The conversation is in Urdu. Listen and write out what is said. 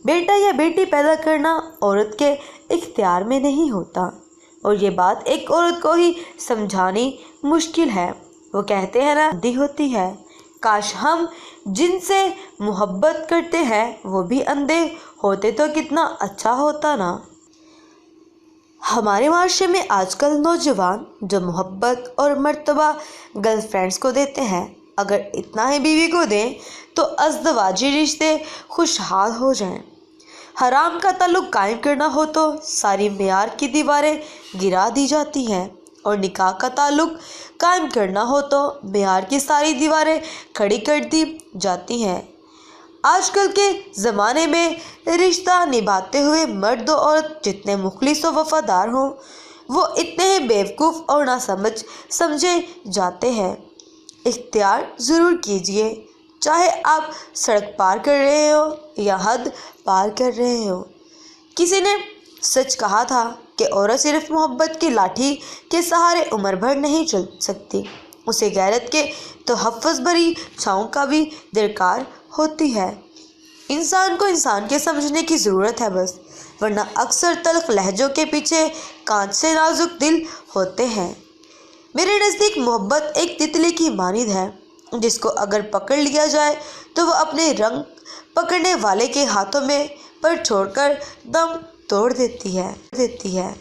بیٹا یا بیٹی پیدا کرنا عورت کے اختیار میں نہیں ہوتا، اور یہ بات ایک عورت کو ہی سمجھانی مشکل ہے۔ وہ کہتے ہیں نا، اندھی ہوتی ہے، کاش ہم جن سے محبت کرتے ہیں وہ بھی اندھے ہوتے تو کتنا اچھا ہوتا نا۔ ہمارے معاشرے میں آج کل نوجوان جو محبت اور مرتبہ گرل فرینڈز کو دیتے ہیں، اگر اتنا ہی بیوی کو دیں تو ازدواجی رشتے خوشحال ہو جائیں۔ حرام کا تعلق قائم کرنا ہو تو ساری معیار کی دیواریں گرا دی جاتی ہیں، اور نکاح کا تعلق قائم کرنا ہو تو معیار کی ساری دیواریں کھڑی کر دی جاتی ہیں۔ آج کل کے زمانے میں رشتہ نبھاتے ہوئے مرد و عورت جتنے مخلص و وفادار ہوں، وہ اتنے ہی بیوقوف اور ناسمجھ سمجھے جاتے ہیں۔ اختیار ضرور کیجیے، چاہے آپ سڑک پار کر رہے ہو یا حد پار کر رہے ہو۔ کسی نے سچ کہا تھا کہ عورت صرف محبت کی لاٹھی کے سہارے عمر بھر نہیں چل سکتی، اسے غیرت کے تحفظ بھری چھاؤں کا بھی درکار ہوتی ہے۔ انسان کو انسان کے سمجھنے کی ضرورت ہے بس، ورنہ اکثر تلخ لہجوں کے پیچھے کانچ سے نازک دل ہوتے ہیں۔ میرے نزدیک محبت ایک تتلی کی مانند ہے، جس کو اگر پکڑ لیا جائے تو وہ اپنے رنگ پکڑنے والے کے ہاتھوں میں پر چھوڑ کر دم توڑ دیتی ہے۔